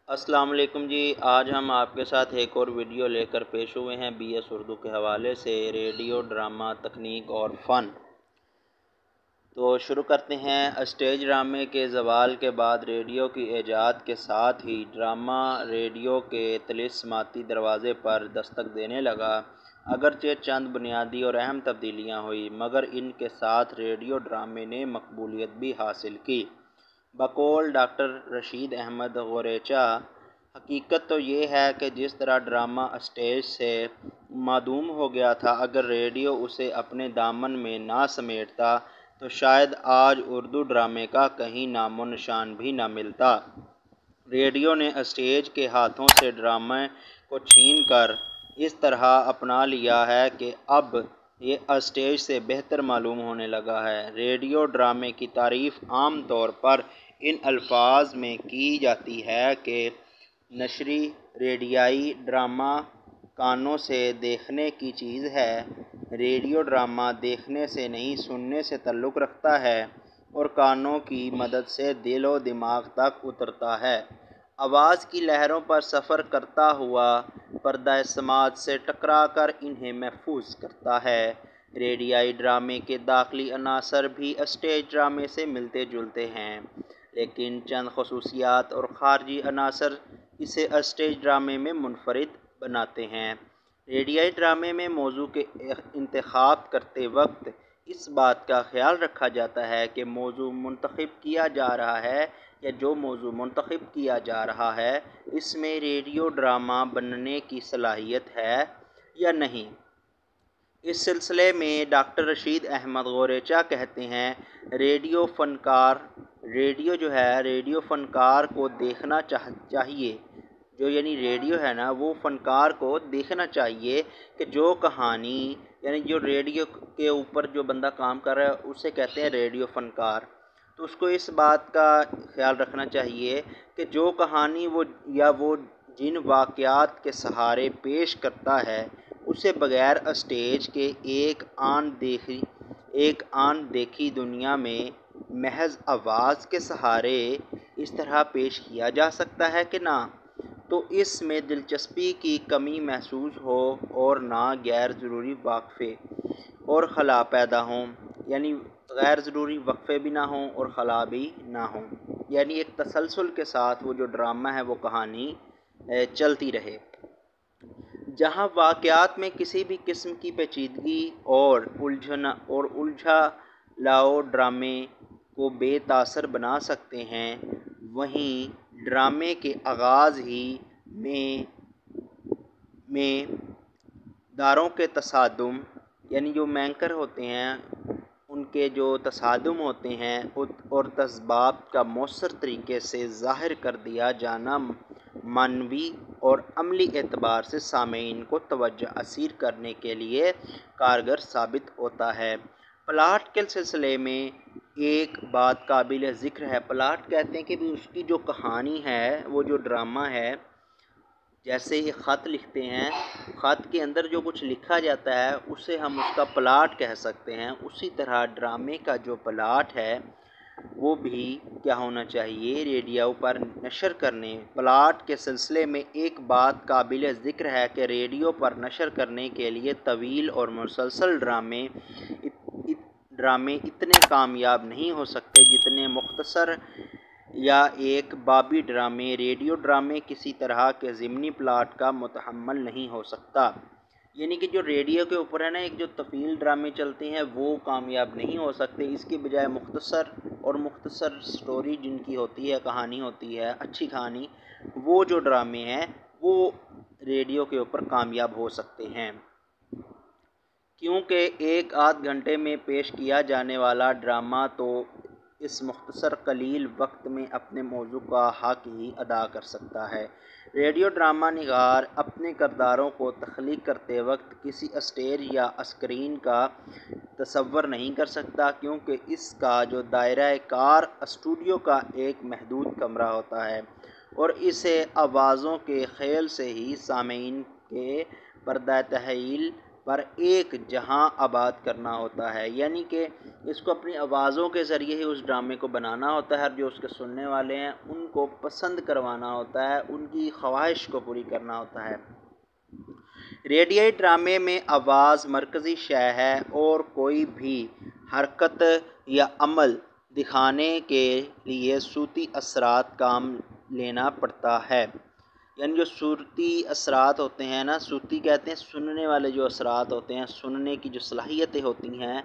السلام علیکم جی، آج ہم آپ کے ساتھ ایک اور ویڈیو لے کر پیش ہوئے ہیں بی ایس اردو کے حوالے سے ریڈیو ڈرامہ تکنیک اور فن۔ تو شروع کرتے ہیں۔ اسٹیج ڈرامے کے زوال کے بعد ریڈیو کی ایجاد کے ساتھ ہی ڈرامہ ریڈیو کے طلسماتی دروازے پر دستک دینے لگا۔ اگرچہ چند بنیادی اور اہم تبدیلیاں ہوئیں، مگر ان کے ساتھ ریڈیو ڈرامے نے مقبولیت بھی حاصل کی۔ بقول ڈاکٹر رشید احمد غوریچہ، حقیقت تو یہ ہے کہ جس طرح ڈرامہ اسٹیج سے معدوم ہو گیا تھا، اگر ریڈیو اسے اپنے دامن میں نہ سمیٹتا تو شاید آج اردو ڈرامے کا کہیں نام و نشان بھی نہ ملتا۔ ریڈیو نے اسٹیج کے ہاتھوں سے ڈرامے کو چھین کر اس طرح اپنا لیا ہے کہ اب یہ اسٹیج سے بہتر معلوم ہونے لگا ہے۔ ریڈیو ڈرامے کی تعریف عام طور پر ان الفاظ میں کی جاتی ہے کہ نشری ریڈیائی ڈرامہ کانوں سے دیکھنے کی چیز ہے۔ ریڈیو ڈرامہ دیکھنے سے نہیں، سننے سے تعلق رکھتا ہے اور کانوں کی مدد سے دل و دماغ تک اترتا ہے۔ آواز کی لہروں پر سفر کرتا ہوا پردہ سماعت سے ٹکرا کر انہیں محفوظ کرتا ہے۔ ریڈیائی ڈرامے کے داخلی عناصر بھی اسٹیج ڈرامے سے ملتے جلتے ہیں، لیکن چند خصوصیات اور خارجی عناصر اسے اسٹیج ڈرامے میں منفرد بناتے ہیں۔ ریڈیائی ڈرامے میں موضوع کے انتخاب کرتے وقت اس بات کا خیال رکھا جاتا ہے کہ موضوع منتخب کیا جا رہا ہے یا جو موضوع منتخب کیا جا رہا ہے اس میں ریڈیو ڈرامہ بننے کی صلاحیت ہے یا نہیں۔ اس سلسلے میں ڈاکٹر رشید احمد غوریچہ کہتے ہیں، ریڈیو فنکار کو دیکھنا چاہیے، ریڈیو ہے نا، وہ فنکار کو دیکھنا چاہیے کہ جو کہانی، جو ریڈیو کے اوپر جو بندہ کام کر رہا ہے اسے کہتے ہیں ریڈیو فنکار۔ تو اس کو اس بات کا خیال رکھنا چاہیے کہ جو کہانی وہ جن واقعات کے سہارے پیش کرتا ہے اسے بغیر اسٹیج کے ایک آن دیکھی دنیا میں محض آواز کے سہارے اس طرح پیش کیا جا سکتا ہے کہ نہ تو اس میں دلچسپی کی کمی محسوس ہو اور نہ غیر ضروری وقفے اور خلا پیدا ہوں، غیر ضروری وقفے بھی نہ ہوں اور خلا بھی نہ ہوں، ایک تسلسل کے ساتھ وہ جو ڈرامہ ہے وہ کہانی چلتی رہے۔ جہاں واقعات میں کسی بھی قسم کی پیچیدگی اور الجھا لاؤ ڈرامے کو بے تاثر بنا سکتے ہیں، وہیں ڈرامے کے آغاز ہی میں داروں کے تصادم، جو مینکر ہوتے ہیں ان کے جو تصادم ہوتے ہیں اور تضباط کا مؤثر طریقے سے ظاہر کر دیا جانا معنوی اور عملی اعتبار سے سامعین کو توجہ اسیر کرنے کے لیے کارگر ثابت ہوتا ہے۔ پلاٹ کے سلسلے میں ایک بات قابل ذکر ہے۔ پلاٹ کہتے ہیں کہ اس کی جو کہانی ہے، وہ جو ڈرامہ ہے، جیسے یہ خط لکھتے ہیں، خط کے اندر جو کچھ لکھا جاتا ہے اسے ہم اس کا پلاٹ کہہ سکتے ہیں۔ اسی طرح ڈرامے کا جو پلاٹ ہے وہ بھی کیا ہونا چاہیے، ریڈیو پر نشر کرنے۔ پلاٹ کے سلسلے میں ایک بات قابل ذکر ہے کہ ریڈیو پر نشر کرنے کے لیے طویل اور مسلسل ڈرامے اتنے کامیاب نہیں ہو سکتے جتنے مختصر یا ایک بابی ڈرامے۔ ریڈیو ڈرامے کسی طرح کے ضمنی پلاٹ کا متحمل نہیں ہو سکتا، کہ جو ریڈیو کے اوپر ہے نا، ایک جو طویل ڈرامے چلتے ہیں وہ کامیاب نہیں ہو سکتے۔ اس کی بجائے مختصر سٹوری جن کی ہوتی ہے، کہانی ہوتی ہے، اچھی کہانی، وہ جو ڈرامے ہیں وہ ریڈیو کے اوپر کامیاب ہو سکتے ہیں، کیونکہ ایک آدھ گھنٹے میں پیش کیا جانے والا ڈرامہ تو اس مختصر قلیل وقت میں اپنے موضوع کا حق ہی ادا کر سکتا ہے۔ ریڈیو ڈرامہ نگار اپنے کرداروں کو تخلیق کرتے وقت کسی اسٹیج یا اسکرین کا تصور نہیں کر سکتا، کیونکہ اس کا جو دائرہ کار اسٹوڈیو کا ایک محدود کمرہ ہوتا ہے اور اسے آوازوں کے خیل سے ہی سامعین کے پردہ تحلیل پر ایک جہاں آباد کرنا ہوتا ہے، یعنی کہ اس کو اپنی آوازوں کے ذریعے ہی اس ڈرامے کو بنانا ہوتا ہے، اور جو اس کے سننے والے ہیں ان کو پسند کروانا ہوتا ہے، ان کی خواہش کو پوری کرنا ہوتا ہے۔ ریڈیائی ڈرامے میں آواز مرکزی شے ہے اور کوئی بھی حرکت یا عمل دکھانے کے لیے صوتی اثرات کام لینا پڑتا ہے، یعنی جو صوتی اثرات ہوتے ہیں نا، صوتی کہتے ہیں سننے والے جو اثرات ہوتے ہیں، سننے کی جو صلاحیتیں ہوتی ہیں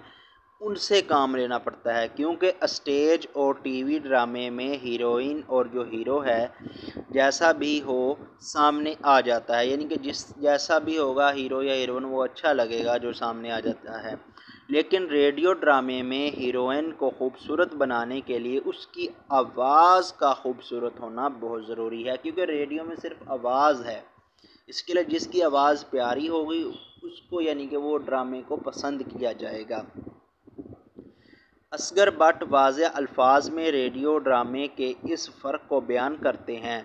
ان سے کام لینا پڑتا ہے، کیونکہ اسٹیج اور ٹی وی ڈرامے میں ہیروئن اور جو ہیرو ہے جیسا بھی ہو سامنے آ جاتا ہے، یعنی کہ جیسا بھی ہوگا ہیرو یا ہیروئن وہ اچھا لگے گا جو سامنے آ جاتا ہے۔ لیکن ریڈیو ڈرامے میں ہیروئن کو خوبصورت بنانے کے لیے اس کی آواز کا خوبصورت ہونا بہت ضروری ہے، کیونکہ ریڈیو میں صرف آواز ہے، اس کے لیے جس کی آواز پیاری ہوگی اس کو یعنی کہ وہ ڈرامے کو پسند کیا جائے گا۔ اصغر بٹ واضح الفاظ میں ریڈیو ڈرامے کے اس فرق کو بیان کرتے ہیں۔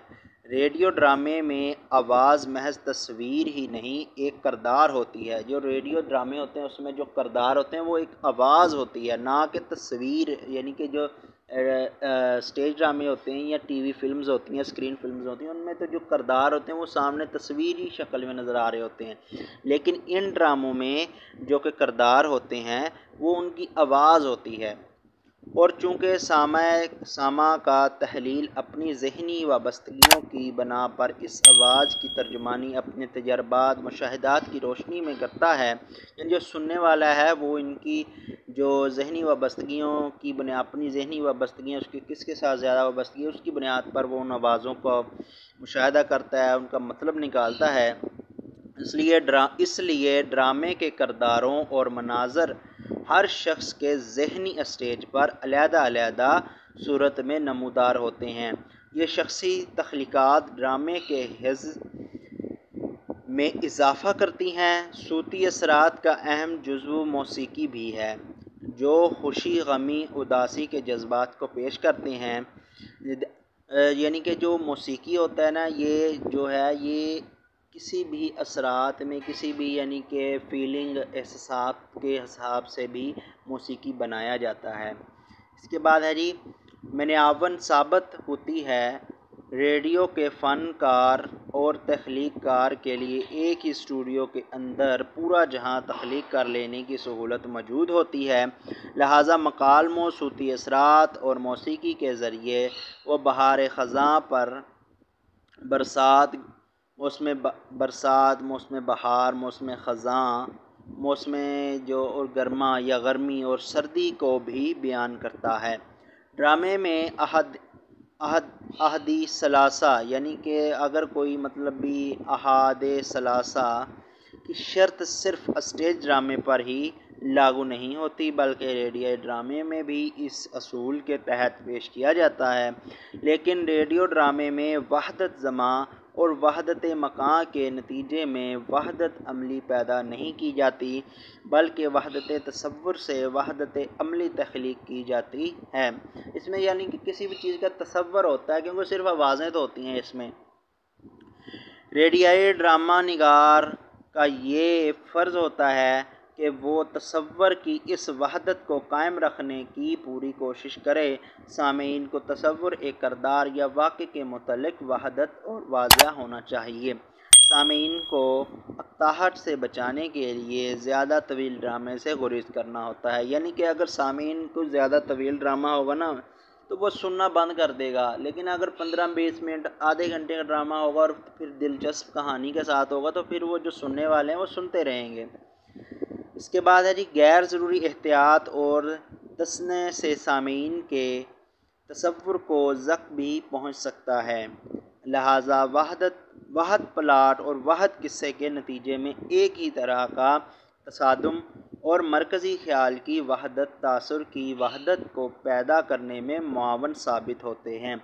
ریڈیو ڈرامے میں آواز محض تصویر ہی نہیں ایک کردار ہوتی ہے، جو ریڈیو ڈرامے ہوتے ہیں اس میں جو کردار ہوتے ہیں وہ ایک آواز ہوتی ہے، نہ کہ تصویر، یعنی کہ جو اسٹیج ڈرامے ہوتے ہیں یا ٹی وی فلمز ہوتی ہیں، اسکرین فلمز ہوتی ہیں، ان میں تو جو کردار ہوتے ہیں وہ سامنے تصویری شکل میں نظر آ رہے ہوتے ہیں، لیکن ان ڈراموں میں جو کہ کردار ہوتے ہیں وہ ان کی آواز ہوتی ہے، اور چونکہ سامع کا تحلیل اپنی ذہنی وابستگیوں کی بنا پر اس آواز کی ترجمانی اپنے تجربات مشاہدات کی روشنی میں کرتا ہے، یعنی جو سننے والا ہے وہ ان کی جو ذہنی وابستگیوں کی اپنی ذہنی وابستگیاں اس کی کس کے ساتھ زیادہ وابستگی ہے اس کی بنیاد پر وہ ان آوازوں کو مشاہدہ کرتا ہے، ان کا مطلب نکالتا ہے۔ اس لیے ڈرامے کے کرداروں اور مناظر ہر شخص کے ذہنی اسٹیج پر علیحدہ علیحدہ صورت میں نمودار ہوتے ہیں۔ یہ شخصی تخلیقات ڈرامے کے حظ میں اضافہ کرتی ہیں۔ صوتی اثرات کا اہم جزو موسیقی بھی ہے، جو خوشی، غمی، اداسی کے جذبات کو پیش کرتے ہیں، یعنی کہ جو موسیقی ہوتا ہے نا یہ جو ہے یہ کسی بھی اثرات میں کسی بھی یعنی کہ فیلنگ احساسات کے حساب سے بھی موسیقی بنایا جاتا ہے۔ اس کے بعد ہے جی منعاون ثابت ہوتی ہے۔ ریڈیو کے فنکار اور تخلیق کار کے لیے ایک ہی اسٹوڈیو کے اندر پورا جہاں تخلیق کر لینے کی سہولت موجود ہوتی ہے، لہٰذا مکالموں، صوتی اثرات اور موسیقی کے ذریعے وہ بہار خزاں پر موسم بہار، موسم خزاں، موسم جو اور گرما یا گرمی اور سردی کو بھی بیان کرتا ہے۔ ڈرامے میں احادی ثلاثہ یعنی کہ اگر کوئی مطلب بھی احاد ثلاثہ کی شرط صرف اسٹیج ڈرامے پر ہی لاگو نہیں ہوتی بلکہ ریڈیو ڈرامے میں بھی اس اصول کے تحت پیش کیا جاتا ہے، لیکن ریڈیو ڈرامے میں وحدت زمان اور وحدت مکان کے نتیجے میں وحدت عملی پیدا نہیں کی جاتی بلکہ وحدت تصور سے وحدت عملی تخلیق کی جاتی ہے۔ اس میں یعنی کہ کسی بھی چیز کا تصور ہوتا ہے کیونکہ صرف آوازیں تو ہوتی ہیں۔ اس میں ریڈیائی ڈرامہ نگار کا یہ فرض ہوتا ہے کہ وہ تصور کی اس وحدت کو قائم رکھنے کی پوری کوشش کرے۔ سامعین کو تصور ایک کردار یا واقعے کے متعلق وحدت اور واضح ہونا چاہیے۔ سامعین کو اکتاہٹ سے بچانے کے لیے زیادہ طویل ڈرامے سے گریز کرنا ہوتا ہے، یعنی کہ اگر سامعین کو زیادہ طویل ڈرامہ ہوگا نا تو وہ سننا بند کر دے گا، لیکن اگر 15-20 منٹ آدھے گھنٹے کا ڈرامہ ہوگا اور پھر دلچسپ کہانی کے ساتھ ہوگا تو پھر وہ جو سننے والے ہیں وہ سنتے رہیں گے۔ اس کے بعد ہے جی غیر ضروری احتیاط اور تصنع سے سامعین کے تصور کو زخم بھی پہنچ سکتا ہے، لہٰذا واحد پلاٹ اور واحد قصے کے نتیجے میں ایک ہی طرح کا تصادم اور مرکزی خیال کی وحدت تاثر کی وحدت کو پیدا کرنے میں معاون ثابت ہوتے ہیں۔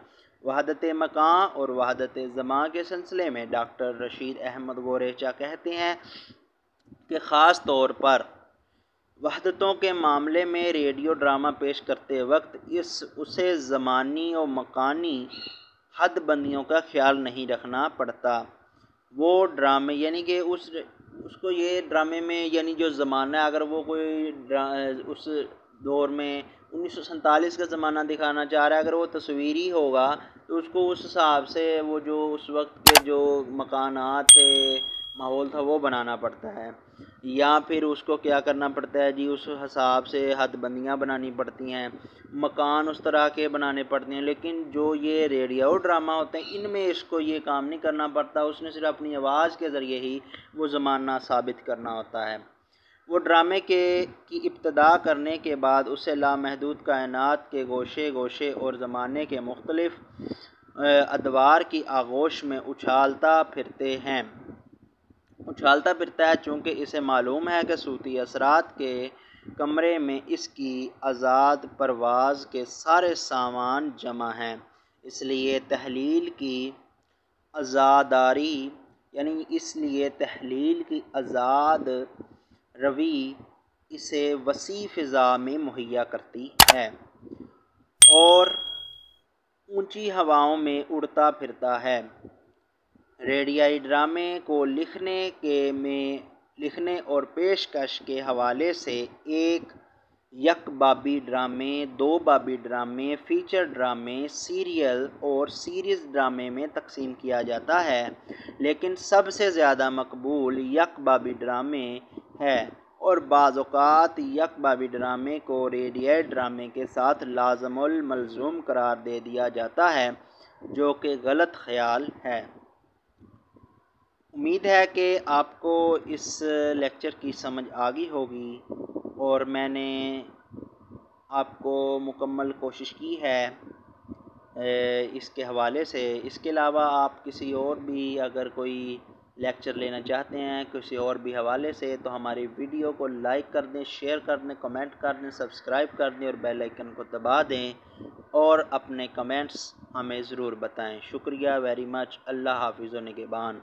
وحدت مکان اور وحدت زمان کے سلسلے میں ڈاکٹر رشید احمد گوریچا کہتے ہیں کہ خاص طور پر وحدتوں کے معاملے میں ریڈیو ڈرامہ پیش کرتے وقت اسے زمانی و مکانی حد بندیوں کا خیال نہیں رکھنا پڑتا۔ وہ ڈرامے یعنی کہ اس اس کو یہ ڈرامے میں یعنی جو زمانہ ہے، اگر وہ کوئی اس دور میں 1947 کا زمانہ دکھانا چاہ رہا ہے، اگر وہ تصویری ہوگا تو اس کو اس حساب سے وہ جو اس وقت کے جو مکانات تھے، ماحول تھا، وہ بنانا پڑتا ہے، یا پھر اس کو کیا کرنا پڑتا ہے جی، اس حساب سے حد بندیاں بنانی پڑتی ہیں، مکان اس طرح کے بنانے پڑتے ہیں۔ لیکن جو یہ ریڈیو ڈرامہ ہوتے ہیں، ان میں اس کو یہ کام نہیں کرنا پڑتا، اس نے صرف اپنی آواز کے ذریعے ہی وہ زمانہ ثابت کرنا ہوتا ہے۔ وہ ڈرامے کی ابتدا کرنے کے بعد اسے لامحدود کائنات کے گوشے گوشے اور زمانے کے مختلف ادوار کی آغوش میں اچھالتا پھرتا ہے، چونکہ اسے معلوم ہے کہ صوتی اثرات کے کمرے میں اس کی آزاد پرواز کے سارے سامان جمع ہیں، اس لیے تحلیل کی آزاد روی اسے وسیع فضا میں مہیا کرتی ہے اور اونچی ہواؤں میں اڑتا پھرتا ہے۔ ریڈیائی ڈرامے کو لکھنے اور پیشکش کے حوالے سے یک بابی ڈرامے، دو بابی ڈرامے، فیچر ڈرامے، سیریل اور سیریز ڈرامے میں تقسیم کیا جاتا ہے، لیکن سب سے زیادہ مقبول یک بابی ڈرامے ہے، اور بعض اوقات یک بابی ڈرامے کو ریڈیائی ڈرامے کے ساتھ لازم الملزوم قرار دے دیا جاتا ہے، جو کہ غلط خیال ہے۔ امید ہے کہ آپ کو اس لیکچر کی سمجھ آ گئی ہوگی، اور میں نے آپ کو مکمل کوشش کی ہے اس کے حوالے سے۔ اس کے علاوہ آپ کسی اور بھی اگر کوئی لیکچر لینا چاہتے ہیں کسی اور بھی حوالے سے، تو ہماری ویڈیو کو لائک کر دیں، شیئر کر دیں، کمنٹ کر دیں، سبسکرائب کر دیں اور بیل آئیکن کو دبا دیں، اور اپنے کمنٹس ہمیں ضرور بتائیں۔ شکریہ ویری مچ۔ اللہ حافظ و نگہبان۔